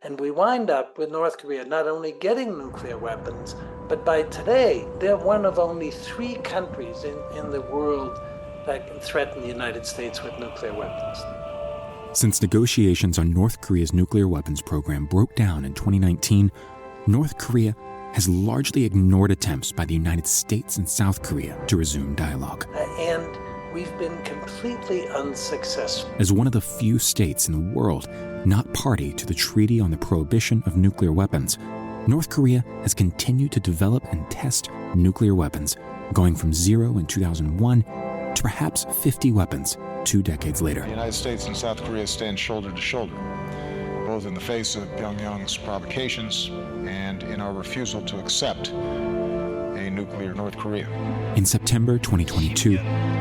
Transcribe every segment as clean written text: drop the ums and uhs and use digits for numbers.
And we wind up with North Korea not only getting nuclear weapons, but by today, they're one of only 3 countries in the world that can threaten the United States with nuclear weapons. Since negotiations on North Korea's nuclear weapons program broke down in 2019, North Korea has largely ignored attempts by the United States and South Korea to resume dialogue. And we've been completely unsuccessful. As one of the few states in the world not party to the Treaty on the Prohibition of Nuclear Weapons, North Korea has continued to develop and test nuclear weapons, going from 0 in 2001 to perhaps 50 weapons 2 decades later. The United States and South Korea stand shoulder to shoulder, both in the face of Pyongyang's provocations and in our refusal to accept a nuclear North Korea. In September 2022,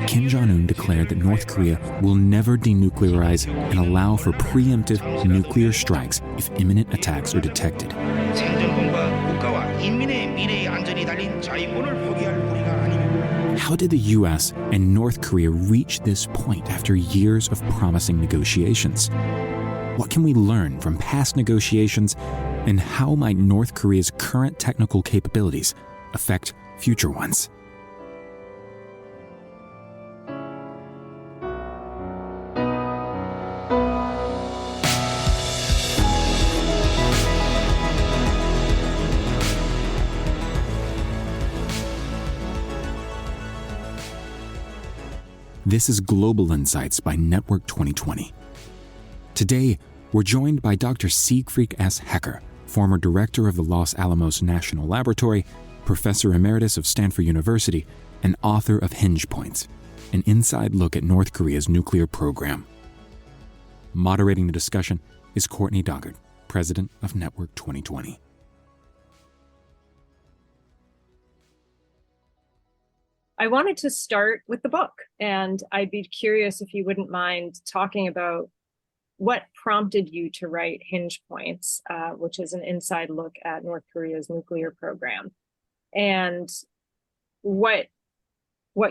Kim Jong-un declared that North Korea will never denuclearize and allow for preemptive nuclear strikes if imminent attacks are detected. How did the U.S. and North Korea reach this point after years of promising negotiations? What can we learn from past negotiations, and how might North Korea's current technical capabilities affect future ones? This is Global Insights by Network 2020. Today, we're joined by Dr. Siegfried S. former director of the Los Alamos National Laboratory, professor emeritus of Stanford University, and author of Hinge Points, an inside look at North Korea's nuclear program. Moderating the discussion is Courtney Doggart, president of Network 2020. I wanted to start with the book, and I'd be curious if you wouldn't mind talking about what prompted you to write Hinge Points, which is an inside look at North Korea's nuclear program, and what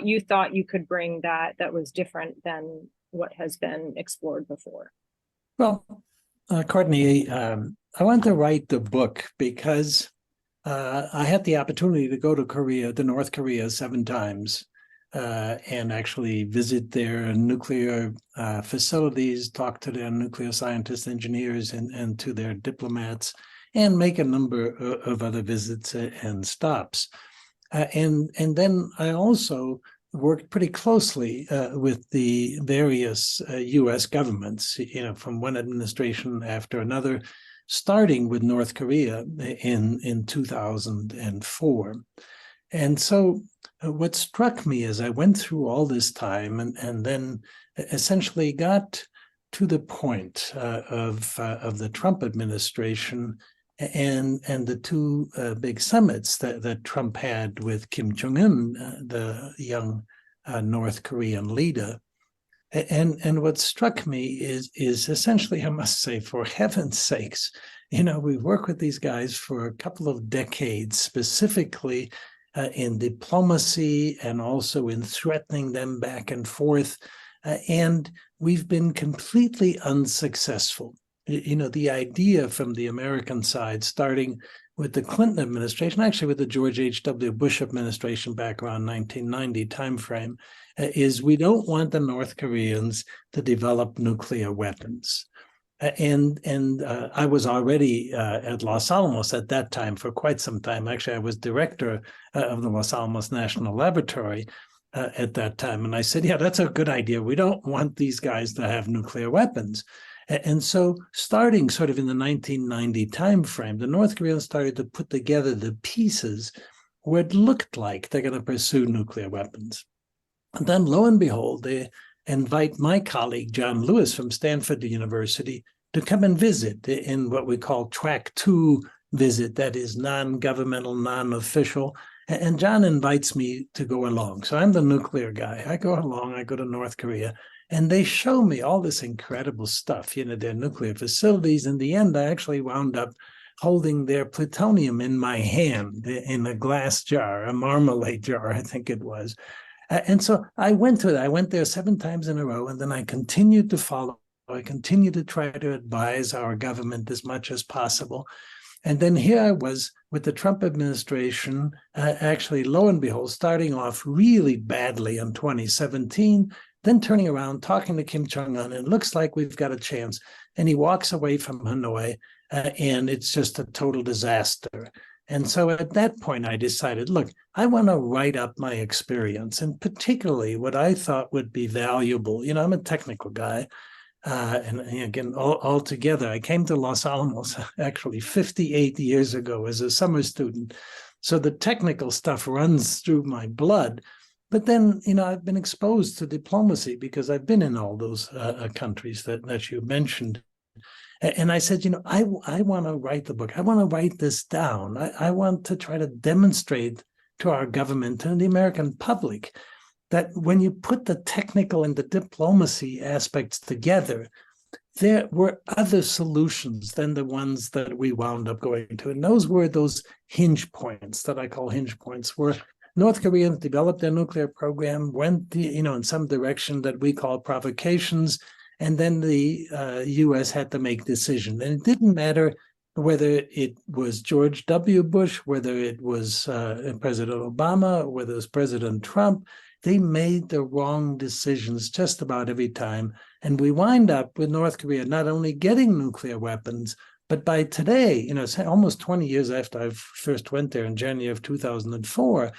you thought you could bring that was different than what has been explored before. Well, Courtney, I wanted to write the book because I had the opportunity to go to North Korea 7 times and actually visit their nuclear facilities, talk to their nuclear scientists, engineers, and to their diplomats, and make a number of other visits and stops. And then I also worked pretty closely with the various U.S. governments, from one administration after another, starting with North Korea in 2004. And so what struck me as I went through all this time and then essentially got to the point of the Trump administration and the 2 big summits that Trump had with Kim Jong-un, the young North Korean leader. And what struck me is essentially, I must say, for heaven's sakes, we work with these guys for a couple of decades, specifically in diplomacy and also in threatening them back and forth. And we've been completely unsuccessful. The idea from the American side, starting with the Clinton administration, actually with the George H.W. Bush administration back around 1990 timeframe, is we don't want the North Koreans to develop nuclear weapons. And I was already at Los Alamos at that time for quite some time. Actually, I was director of the Los Alamos National Laboratory at that time. And I said, yeah, that's a good idea. We don't want these guys to have nuclear weapons. And so starting sort of in the 1990 timeframe, the North Koreans started to put together the pieces where it looked like they're going to pursue nuclear weapons. And then lo and behold, they invite my colleague, John Lewis from Stanford University, to come and visit in what we call Track 2 visit, that is non-governmental, non-official. And John invites me to go along. So I'm the nuclear guy. I go along, I go to North Korea, and they show me all this incredible stuff, their nuclear facilities. In the end, I actually wound up holding their plutonium in my hand in a glass jar, a marmalade jar, I think it was. And so I went to it. I went there 7 times in a row, and then I continued to follow I continue to try to advise our government as much as possible. And then here I was with the Trump administration, actually, lo and behold, starting off really badly in 2017, then turning around, talking to Kim Jong-un, and it looks like we've got a chance. And he walks away from Hanoi, and it's just a total disaster. And so at that point, I decided, look, I want to write up my experience, and particularly what I thought would be valuable. You know, I'm a technical guy. And again, all together, I came to Los Alamos actually 58 years ago as a summer student. So the technical stuff runs through my blood. But then, you know, I've been exposed to diplomacy because I've been in all those countries that you mentioned. And I said, you know, I want to write the book. I want to write this down. I want to try to demonstrate to our government and the American public that when you put the technical and the diplomacy aspects together, there were other solutions than the ones that we wound up going to. And those were those hinge points that I call hinge points, where North Koreans developed their nuclear program, went in some direction that we call provocations, and then the U.S. had to make decisions. And it didn't matter whether it was George W. Bush, whether it was President Obama, whether it was President Trump. They made the wrong decisions just about every time. And we wind up with North Korea not only getting nuclear weapons, but by today, you know, almost 20 years after I first went there in January of 2004,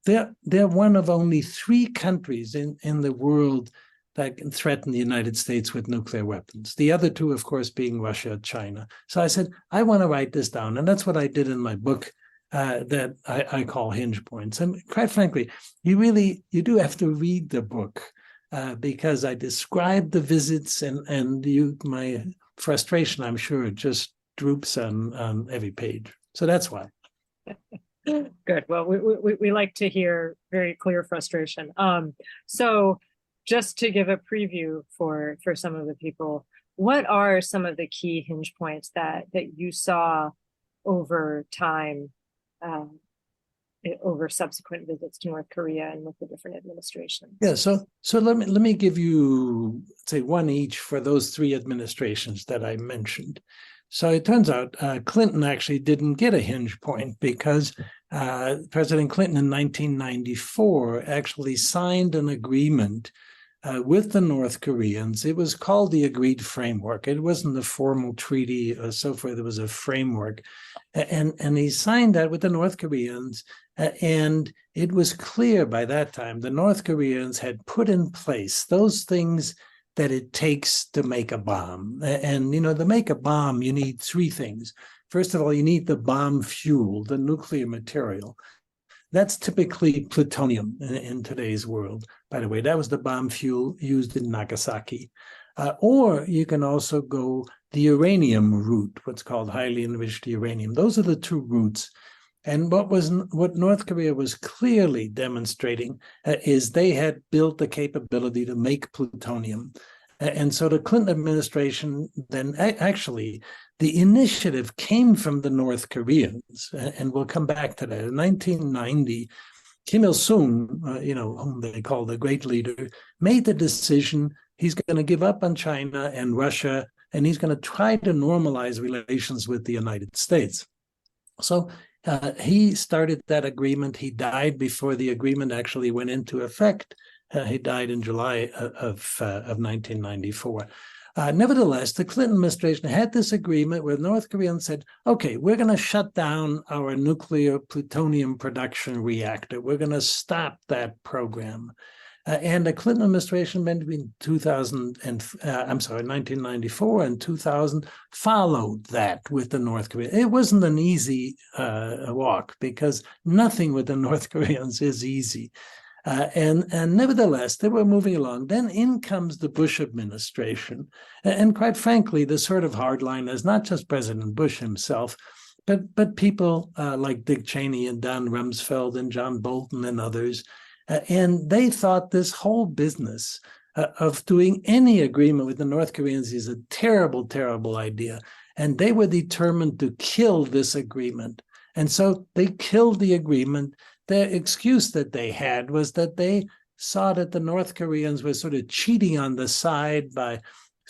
they're one of only 3 countries in the world that can threaten the United States with nuclear weapons. The other 2, of course, being Russia and China. So I said, I want to write this down. And that's what I did in my book, that I call Hinge Points. And quite frankly, you do have to read the book because I describe the visits, and my frustration, I'm sure, just droops on every page. So that's why. Good. Well, we like to hear very clear frustration. So just to give a preview for some of the people, what are some of the key hinge points that you saw over time, over subsequent visits to North Korea and with the different administrations? Yeah, so let me give you, say, one each for those 3 administrations that I mentioned. So it turns out Clinton actually didn't get a hinge point because President Clinton in 1994 actually signed an agreement with the North Koreans. It was called the Agreed Framework. It wasn't a formal treaty or so forth. It was a framework. And he signed that with the North Koreans. And it was clear by that time the North Koreans had put in place those things that it takes to make a bomb. And, you know, to make a bomb, you need 3 things. First of all, you need the bomb fuel, the nuclear material. That's typically plutonium in today's world. By the way, that was the bomb fuel used in Nagasaki. Or you can also go the uranium route, what's called highly enriched uranium. Those are the 2 routes. And what North Korea was clearly demonstrating is they had built the capability to make plutonium. And so the Clinton administration then actually, the initiative came from the North Koreans, and we'll come back to that. In 1990, Kim Il-sung, whom they call the great leader, made the decision he's going to give up on China and Russia, and he's going to try to normalize relations with the United States. So he started that agreement. He died before the agreement actually went into effect. He died in July of 1994. Nevertheless, the Clinton administration had this agreement where North Korea said, okay, we're going to shut down our nuclear plutonium production reactor. We're going to stop that program. And the Clinton administration between 1994 and 2000 followed that with the North Koreans. It wasn't an easy walk because nothing with the North Koreans is easy. And nevertheless, they were moving along. Then in comes the Bush administration. And quite frankly, the sort of hardliners, not just President Bush himself, but people like Dick Cheney and Don Rumsfeld and John Bolton and others. And they thought this whole business of doing any agreement with the North Koreans is a terrible, terrible idea. And they were determined to kill this agreement. And so they killed the agreement. Their excuse that they had was that they saw that the North Koreans were sort of cheating on the side by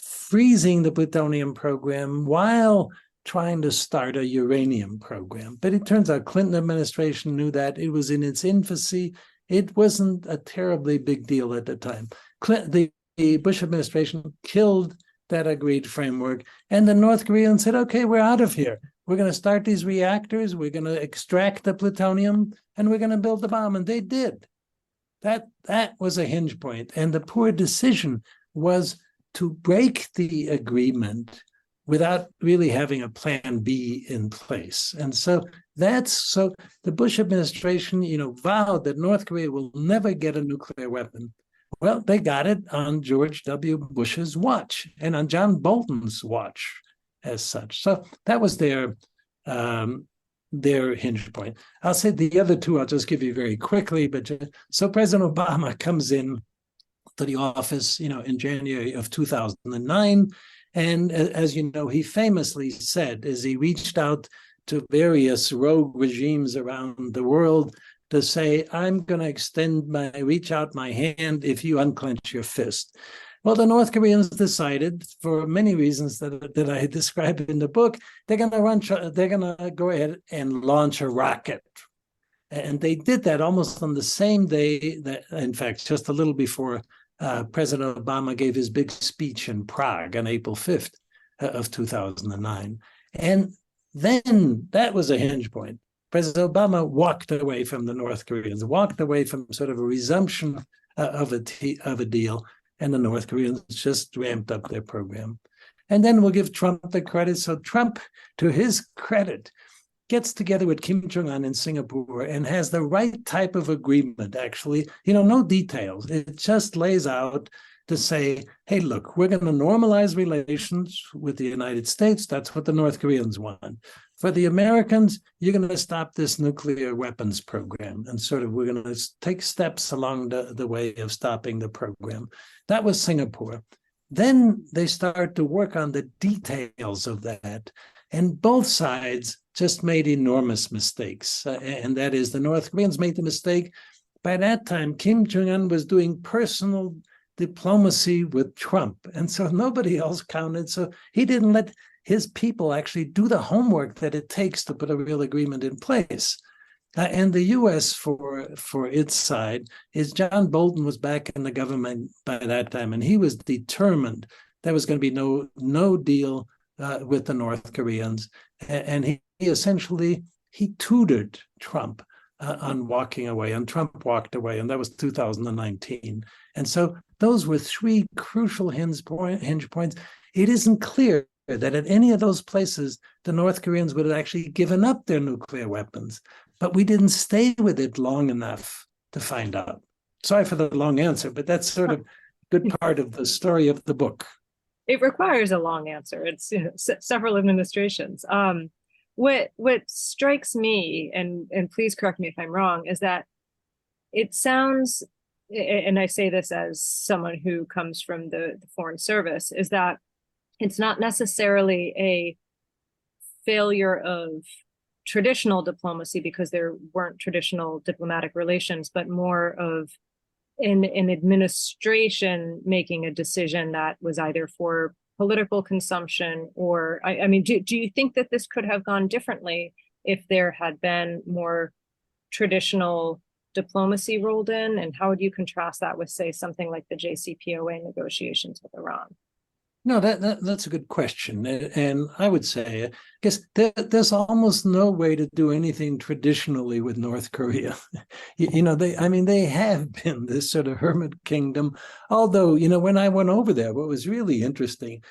freezing the plutonium program while trying to start a uranium program. But it turns out Clinton administration knew that. It was in its infancy. It wasn't a terribly big deal at the time. The Bush administration killed that agreed framework, and the North Koreans said, okay, we're out of here. We're going to start these reactors, we're going to extract the plutonium, and we're going to build the bomb. And they did. That was a hinge point. And the poor decision was to break the agreement without really having a plan B in place. And so the Bush administration, vowed that North Korea will never get a nuclear weapon. Well, they got it on George W. Bush's watch and on John Bolton's watch as such. So that was their hinge point. I'll say the other two, I'll just give you very quickly. So President Obama comes in to the office, in January of 2009. And as you know, he famously said, as he reached out to various rogue regimes around the world, to say, I'm going to reach out my hand if you unclench your fist. Well, the North Koreans decided, for many reasons that I describe in the book, they're going to go ahead and launch a rocket. And they did that almost on the same day that, in fact, just a little before President Obama gave his big speech in Prague on April 5th of 2009. And then that was a hinge point. President Obama walked away from the North Koreans, walked away from sort of a resumption of a deal, and the North Koreans just ramped up their program. And then we'll give Trump the credit. So Trump, to his credit, gets together with Kim Jong-un in Singapore and has the right type of agreement, actually. No details. It just lays out to say, hey, look, we're going to normalize relations with the United States. That's what the North Koreans want. For the Americans, you're going to stop this nuclear weapons program. And we're going to take steps along the way of stopping the program. That was Singapore. Then they start to work on the details of that. And both sides just made enormous mistakes. And that is, the North Koreans made the mistake. By that time, Kim Jong-un was doing personal diplomacy with Trump. And so nobody else counted. So he didn't let his people actually do the homework that it takes to put a real agreement in place. And the U.S., for its side, is John Bolton was back in the government by that time, and he was determined there was going to be no deal with the North Koreans. And he essentially tutored Trump on walking away, and Trump walked away, and that was 2019. And so those were three crucial hinge points. It isn't clear that at any of those places, the North Koreans would have actually given up their nuclear weapons. But we didn't stay with it long enough to find out. Sorry for the long answer, but that's sort of a good part of the story of the book. It requires a long answer. It's several administrations. What strikes me, and please correct me if I'm wrong, is that it sounds, and I say this as someone who comes from the Foreign Service, is that it's not necessarily a failure of traditional diplomacy because there weren't traditional diplomatic relations, but more of an administration making a decision that was either for political consumption or, I mean, do you think that this could have gone differently if there had been more traditional diplomacy rolled in? And how would you contrast that with, say, something like the JCPOA negotiations with Iran? No, that's a good question. And I would say, I guess there's almost no way to do anything traditionally with North Korea. They have been this sort of hermit kingdom. Although, when I went over there, what was really interesting,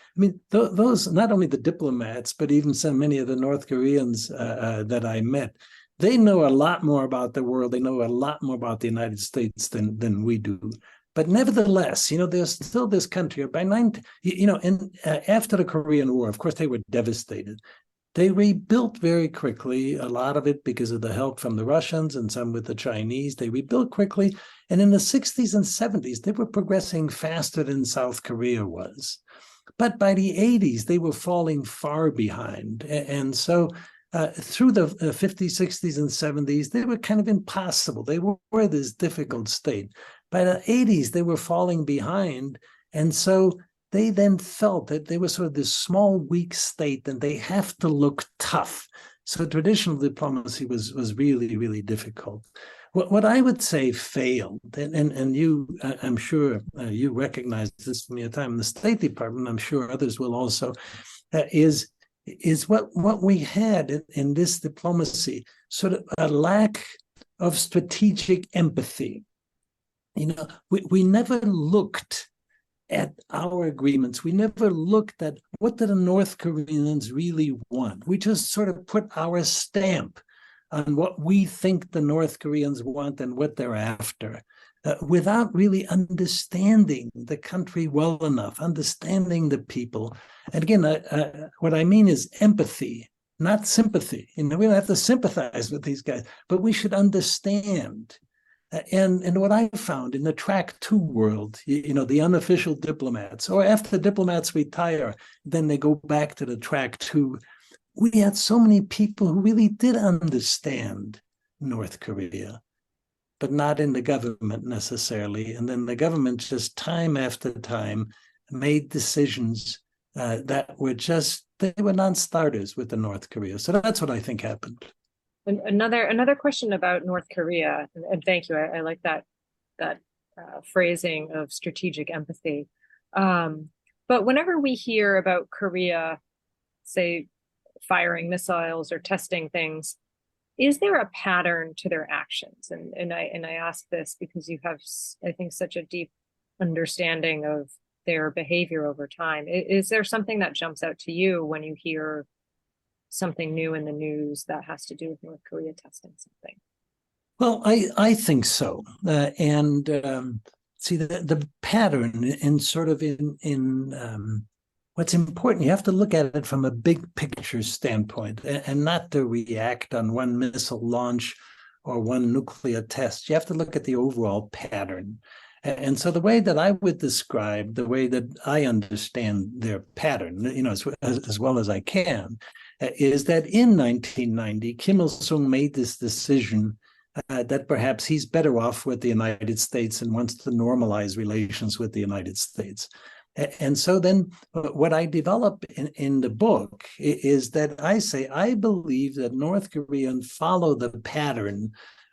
those, not only the diplomats, but even many of the North Koreans that I met, they know a lot more about the world. They know a lot more about the United States than we do. But nevertheless, there's still this country. After the Korean War, of course, they were devastated. They rebuilt very quickly, a lot of it because of the help from the Russians and some with the Chinese. They rebuilt quickly. And in the 60s and 70s, they were progressing faster than South Korea was. But by the 80s, they were falling far behind. And so through the 50s, 60s, and 70s, they were kind of impossible. They were this difficult state. By the 80s, they were falling behind. And so they then felt that they were sort of this small, weak state and they have to look tough. So traditional diplomacy was really, really difficult. What I would say failed, and you, I'm sure you recognize this from your time in the State Department, I'm sure others will also, is what we had in this diplomacy, sort of a lack of strategic empathy. We never looked at our agreements. We never looked at what do the North Koreans really want. We just sort of put our stamp on what we think the North Koreans want and what they're after, without really understanding the country well enough, understanding the people. And again, what I mean is empathy, not sympathy. We don't have to sympathize with these guys, but we should understand. And what I found in the track 2 world, the unofficial diplomats, or after diplomats retire, then they go back to the track 2. We had so many people who really did understand North Korea, but not in the government necessarily. And then the government just time after time made decisions that were they were non-starters with the North Korea. So that's what I think happened. Another question about North Korea, and thank you. I like that phrasing of strategic empathy. But whenever we hear about Korea, say, firing missiles or testing things, is there a pattern to their actions? And I ask this because you have, I think, such a deep understanding of their behavior over time. Is there something that jumps out to you when you hear something new in the news that has to do with North Korea testing something? Well, I think so. See, the pattern in sort of in what's important, you have to look at it from a big picture standpoint and not to react on one missile launch or one nuclear test. You have to look at the overall pattern. And so the way that I would describe, the way that I understand their pattern, as well as I can, is that in 1990, Kim Il-sung made this decision that perhaps he's better off with the United States and wants to normalize relations with the United States. And so then what I develop in the book is that I say, I believe that North Koreans follow the pattern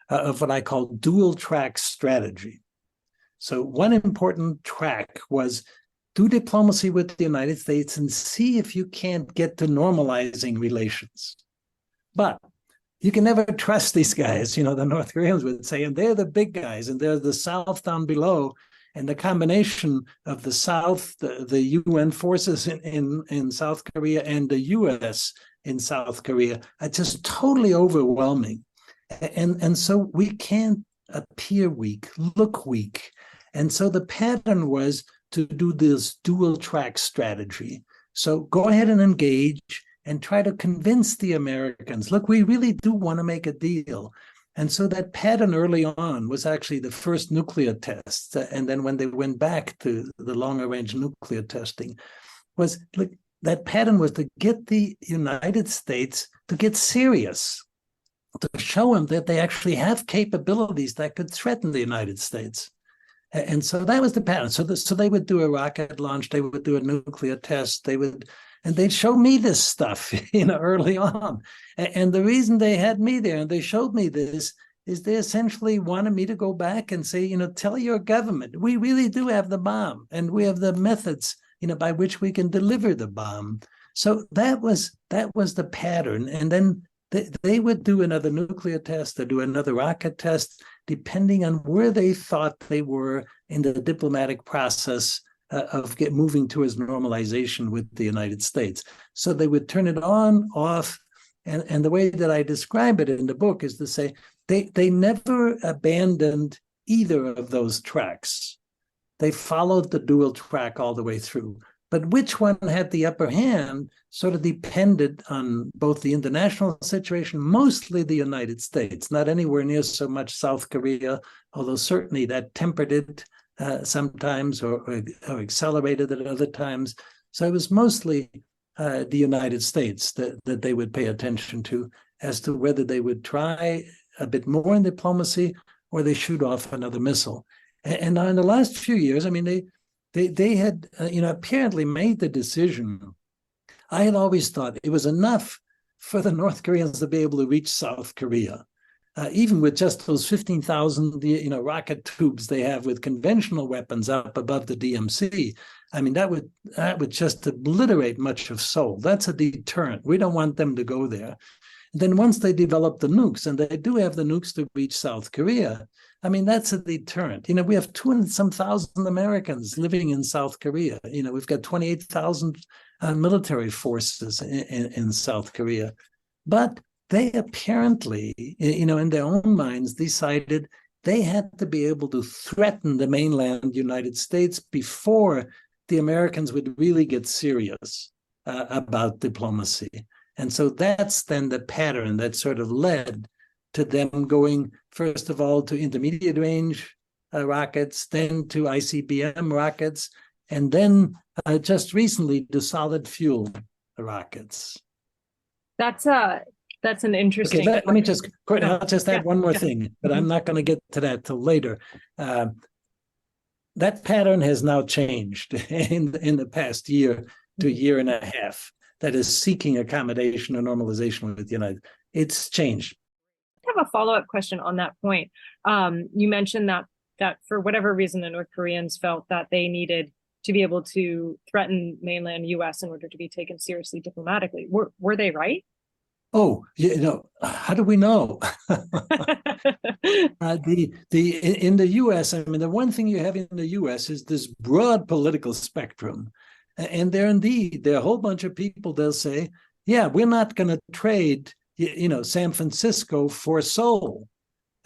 of what I call dual track strategy. So one important track was do diplomacy with the United States and see if you can't get to normalizing relations. But you can never trust these guys. The North Koreans would say, and they're the big guys, and they're the South down below. And the combination of the South, the UN forces in South Korea and the US in South Korea are just totally overwhelming. And so we can't appear weak, look weak. And so the pattern was to do this dual track strategy. So go ahead and engage and try to convince the Americans, look, we really do want to make a deal. And so that pattern early on was actually the first nuclear tests. And then when they went back to the longer range nuclear testing, that pattern was to get the United States to get serious, to show them that they actually have capabilities that could threaten the United States. And so that was the pattern. So they would do a rocket launch, they would do a nuclear test, and they'd show me this stuff, early on. And the reason they had me there and they showed me this is they essentially wanted me to go back and say, tell your government, we really do have the bomb and we have the methods, by which we can deliver the bomb. So that was the pattern. And then they would do another nuclear test, or do another rocket test, depending on where they thought they were in the diplomatic process of moving towards normalization with the United States. So they would turn it on, off, and the way that I describe it in the book is to say they never abandoned either of those tracks. They followed the dual track all the way through. But which one had the upper hand sort of depended on both the international situation, mostly the United States, not anywhere near so much South Korea, although certainly that tempered it sometimes or accelerated it at other times. So it was mostly the United States that they would pay attention to as to whether they would try a bit more in diplomacy or they shoot off another missile. And now in the last few years, they had, apparently made the decision. I had always thought it was enough for the North Koreans to be able to reach South Korea. Even with just those 15,000, rocket tubes they have with conventional weapons up above the DMZ, I mean, that would just obliterate much of Seoul. That's a deterrent. We don't want them to go there. And then once they develop the nukes, and they do have the nukes to reach South Korea, I mean, that's a deterrent. We have 200-some thousand Americans living in South Korea. We've got 28,000 military forces in South Korea. But they apparently, in their own minds, decided they had to be able to threaten the mainland United States before the Americans would really get serious about diplomacy. And so that's then the pattern that sort of led to them going, first of all, to intermediate range rockets, then to ICBM rockets, and then just recently to solid fuel rockets. That's an interesting. Okay, let me just, Courtney, I'll just add one more thing, but I'm not going to get to that till later. That pattern has now changed in the past year to year and a half. That is seeking accommodation or normalization with the United. It's changed. I have a follow-up question on that point. You mentioned that for whatever reason, the North Koreans felt that they needed to be able to threaten mainland U.S. in order to be taken seriously diplomatically. Were they right? Oh, how do we know? In the U.S., I mean, the one thing you have in the U.S. is this broad political spectrum. And there are a whole bunch of people, they'll say, yeah, we're not going to trade, San Francisco for Seoul.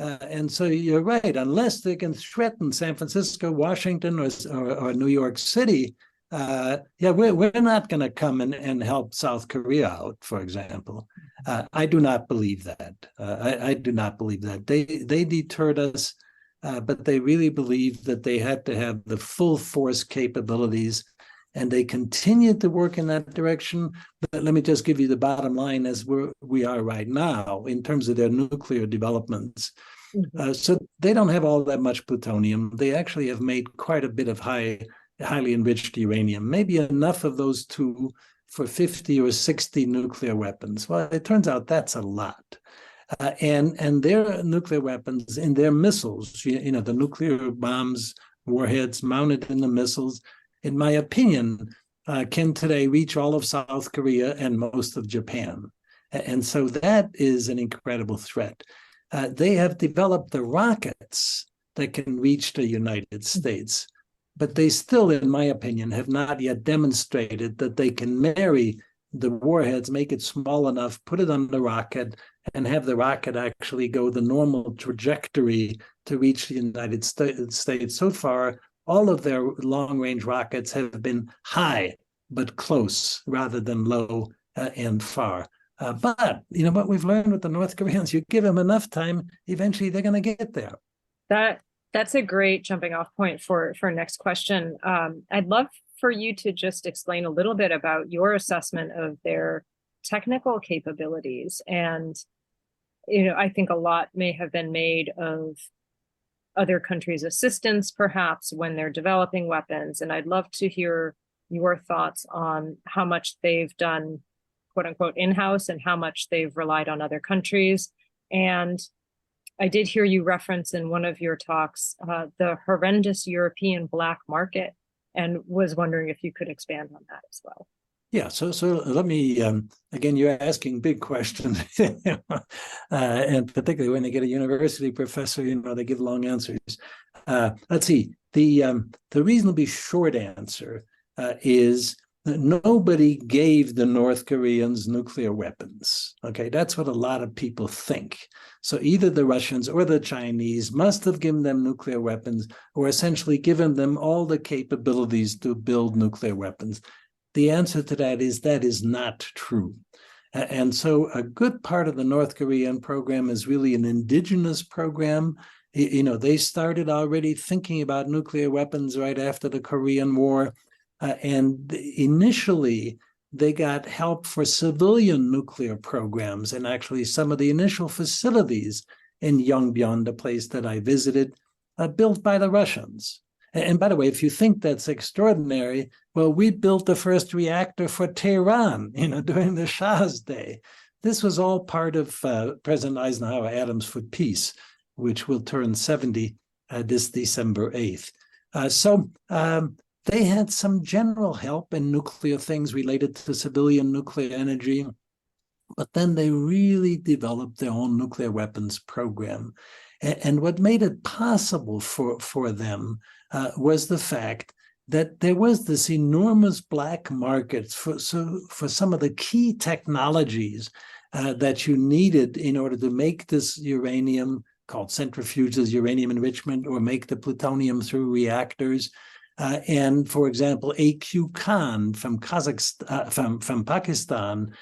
And so you're right, unless they can threaten San Francisco, Washington, or New York City, we're not going to come and help South Korea out, for example. I do not believe that. I do not believe that. They deterred us, but they really believed that they had to have the full force capabilities, and they continued to work in that direction. But let me just give you the bottom line as we are right now in terms of their nuclear developments. Mm-hmm. So they don't have all that much plutonium. They actually have made quite a bit of highly enriched uranium, maybe enough of those two for 50 or 60 nuclear weapons. Well, it turns out that's a lot. And their nuclear weapons in their missiles, the nuclear bombs, warheads mounted in the missiles, in my opinion, can today reach all of South Korea and most of Japan. And so that is an incredible threat. They have developed the rockets that can reach the United States, but they still, in my opinion, have not yet demonstrated that they can marry the warheads, make it small enough, put it on the rocket, and have the rocket actually go the normal trajectory to reach the United States. So far, all of their long-range rockets have been high, but close, rather than low and far. But what we've learned with the North Koreans, you give them enough time, eventually they're going to get there. That's a great jumping off point for next question. I'd love for you to just explain a little bit about your assessment of their technical capabilities. And, I think a lot may have been made of other countries' assistance, perhaps, when they're developing weapons. And I'd love to hear your thoughts on how much they've done, quote unquote, in-house, and how much they've relied on other countries. And I did hear you reference in one of your talks the horrendous European black market, and was wondering if you could expand on that as well. Yeah, so let me, again, you're asking big questions, and particularly when they get a university professor, they give long answers. Let's see, the reasonably short answer is that nobody gave the North Koreans nuclear weapons. Okay, that's what a lot of people think. So either the Russians or the Chinese must have given them nuclear weapons, or essentially given them all the capabilities to build nuclear weapons. The answer to that is not true. And so a good part of the North Korean program is really an indigenous program. They started already thinking about nuclear weapons right after the Korean War. And initially, they got help for civilian nuclear programs. And actually, some of the initial facilities in Yongbyon, the place that I visited, built by the Russians. And by the way, if you think that's extraordinary, well, we built the first reactor for Tehran, during the Shah's day. This was all part of President Eisenhower Adams for Peace, which will turn 70 this December 8th. So they had some general help in nuclear things related to civilian nuclear energy, but then they really developed their own nuclear weapons program. And what made it possible for them was the fact that there was this enormous black market for some of the key technologies that you needed in order to make this uranium, called centrifuges, uranium enrichment, or make the plutonium through reactors. And for example, A.Q. Khan from from Pakistan,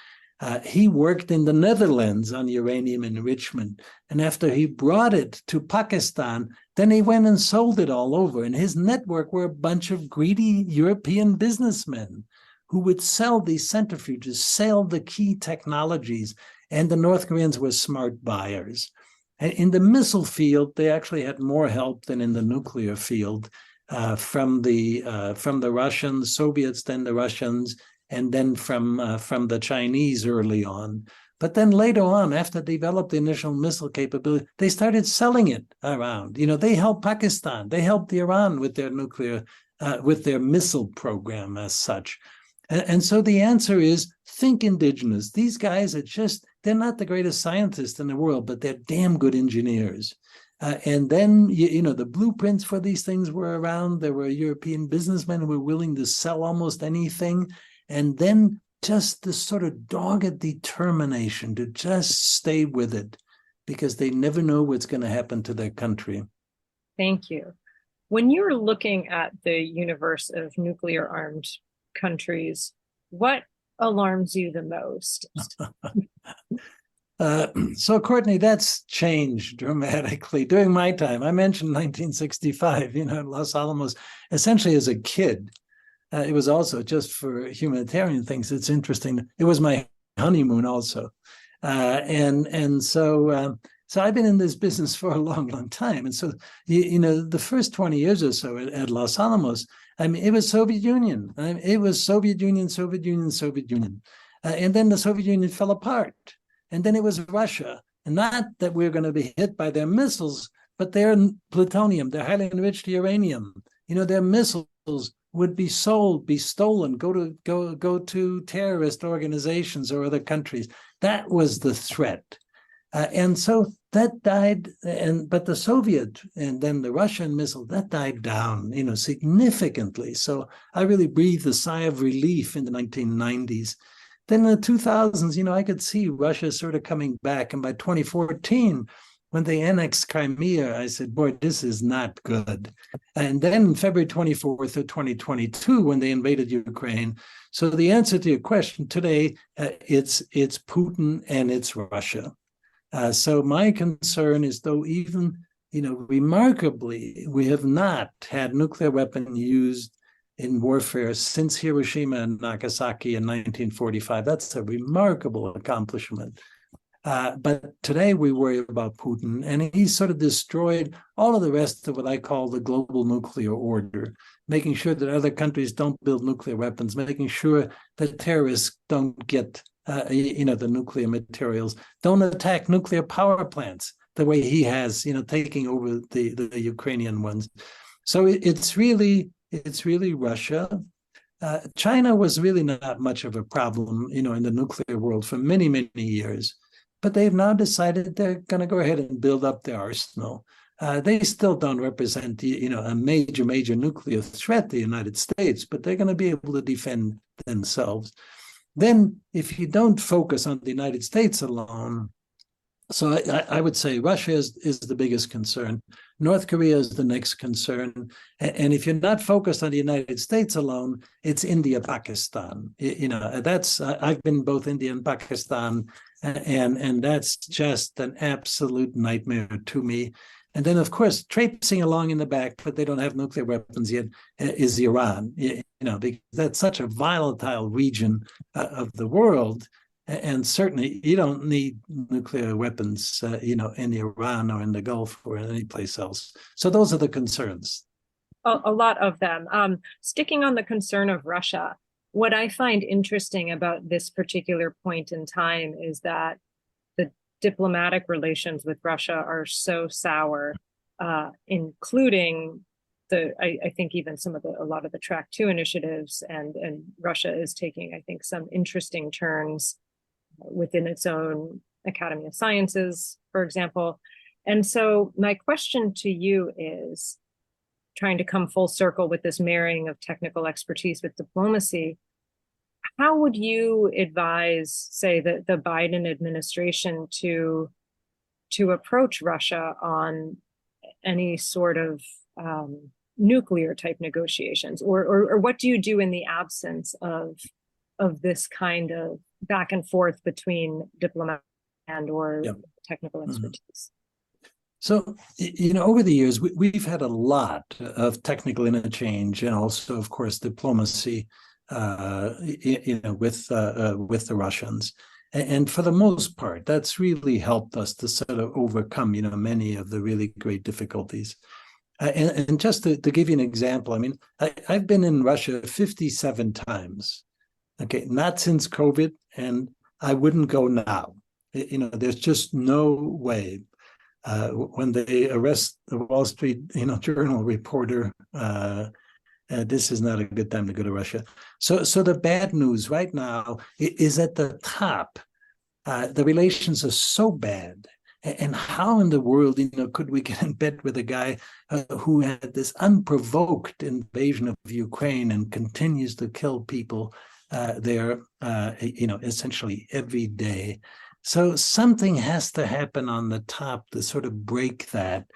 he worked in the Netherlands on uranium enrichment. And after he brought it to Pakistan, then he went and sold it all over. And his network were a bunch of greedy European businessmen who would sell these centrifuges, sell the key technologies. And the North Koreans were smart buyers. And in the missile field, they actually had more help than in the nuclear field from the Russians, Soviets, then the Russians, and then from the Chinese early on. But then later on, after they developed the initial missile capability, they started selling it around. They helped Pakistan, they helped Iran with their nuclear, with their missile program as such. And so the answer is, think indigenous. These guys they're not the greatest scientists in the world, but they're damn good engineers. And then, the blueprints for these things were around. There were European businessmen who were willing to sell almost anything. And then just this sort of dogged determination to just stay with it, because they never know what's going to happen to their country. Thank you. When you're looking at the universe of nuclear-armed countries, what alarms you the most? So, Courtney, that's changed dramatically. During my time, I mentioned 1965, in Los Alamos, essentially as a kid. It was also just for humanitarian things. It's interesting. It was my honeymoon also. So I've been in this business for a long, long time. And so, the first 20 years or so at Los Alamos, it was Soviet Union. It was Soviet Union, Soviet Union, Soviet Union. And then the Soviet Union fell apart. And then it was Russia. And not that we're going to be hit by their missiles, but their plutonium, their highly enriched uranium. Their missiles would be sold, be stolen, go to terrorist organizations or other countries. That was the threat. And so that died, but the Soviet and then the Russian missile, that died down, significantly. So I really breathed a sigh of relief in the 1990s. Then in the 2000s, I could see Russia sort of coming back. And by 2014, when they annexed Crimea, I said, boy, this is not good. And then February 24th of 2022, when they invaded Ukraine. So the answer to your question today, it's Putin and it's Russia. So my concern is, though even, remarkably, we have not had nuclear weapon used in warfare since Hiroshima and Nagasaki in 1945. That's a remarkable accomplishment. But today we worry about Putin, and he's sort of destroyed all of the rest of what I call the global nuclear order, making sure that other countries don't build nuclear weapons, making sure that terrorists don't get the nuclear materials, don't attack nuclear power plants the way he has, taking over the Ukrainian ones. So it's really Russia. China was really not much of a problem, in the nuclear world for many, many years. But they've now decided they're going to go ahead and build up their arsenal. They still don't represent, a major nuclear threat to the United States, but they're going to be able to defend themselves. Then, if you don't focus on the United States alone, so I would say Russia is the biggest concern. North Korea is the next concern. And if you're not focused on the United States alone, it's India, Pakistan. I've been both India and Pakistan, and that's just an absolute nightmare to me. And then, of course, traipsing along in the back, but they don't have nuclear weapons yet, is Iran, because that's such a volatile region of the world. And certainly, you don't need nuclear weapons, in Iran or in the Gulf or in any place else. So those are the concerns. A lot of them. Sticking on the concern of Russia, what I find interesting about this particular point in time is that the diplomatic relations with Russia are so sour, including I think even a lot of the Track 2 initiatives, and Russia is taking, I think, some interesting turns within its own Academy of Sciences, for example. And so my question to you is, trying to come full circle with this marrying of technical expertise with diplomacy, how would you advise, say, the Biden administration to approach Russia on any sort of nuclear type negotiations, or what do you do in the absence of this kind of back and forth between diplomat and or technical expertise? So, over the years, we've had a lot of technical interchange and also, of course, diplomacy, with the Russians. And for the most part, that's really helped us to sort of overcome, many of the really great difficulties. And just to give you an example, I mean, I've been in Russia 57 times. Okay, not since COVID, and I wouldn't go now. There's just no way. When they arrest the Wall Street, Journal reporter, this is not a good time to go to Russia. So the bad news right now is at the top. The relations are so bad. And how in the world, could we get in bed with a guy who had this unprovoked invasion of Ukraine and continues to kill people there, essentially every day? So something has to happen on the top to sort of break that.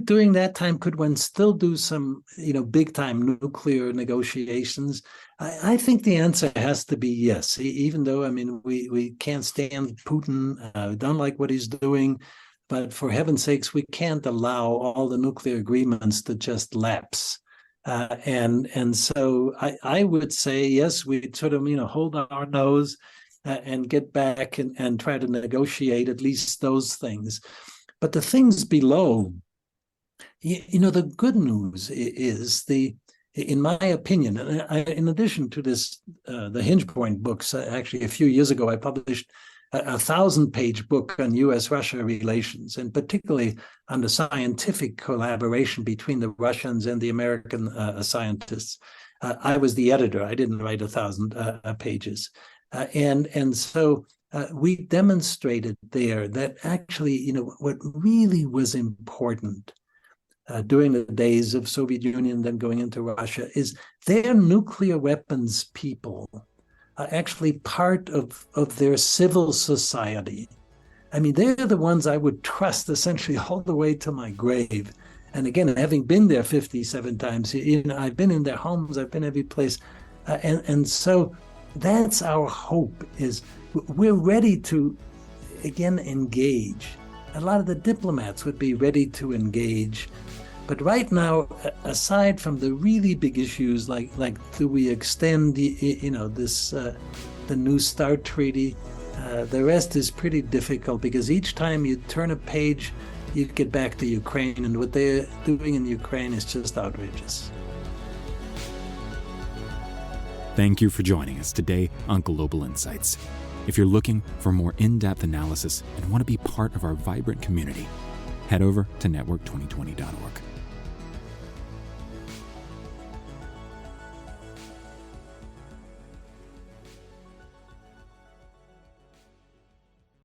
During that time, could one still do some, big time nuclear negotiations? I think the answer has to be yes, even though, I mean, we can't stand Putin, we don't like what he's doing, but for heaven's sakes, we can't allow all the nuclear agreements to just lapse. And so I would say, yes, we sort of, hold our nose and get back and try to negotiate at least those things. But the things below, the good news is in my opinion, and in addition to this, the Hinge Point books, actually a few years ago, I published a 1,000-page book on U.S.-Russia relations, and particularly on the scientific collaboration between the Russians and the American scientists. I was the editor. I didn't write 1,000 pages. And so we demonstrated there that actually, what really was important during the days of Soviet Union, then going into Russia, is their nuclear weapons people are actually part of their civil society. I mean, they're the ones I would trust essentially all the way to my grave. And again, having been there 57 times, I've been in their homes, I've been every place. And so that's our hope, is we're ready to, again, engage. A lot of the diplomats would be ready to engage. But right now, aside from the really big issues, like do we extend the New START treaty, the rest is pretty difficult, because each time you turn a page, you get back to Ukraine, and what they're doing in Ukraine is just outrageous. Thank you for joining us today on Global Insights. If you're looking for more in-depth analysis and want to be part of our vibrant community, head over to network2020.org.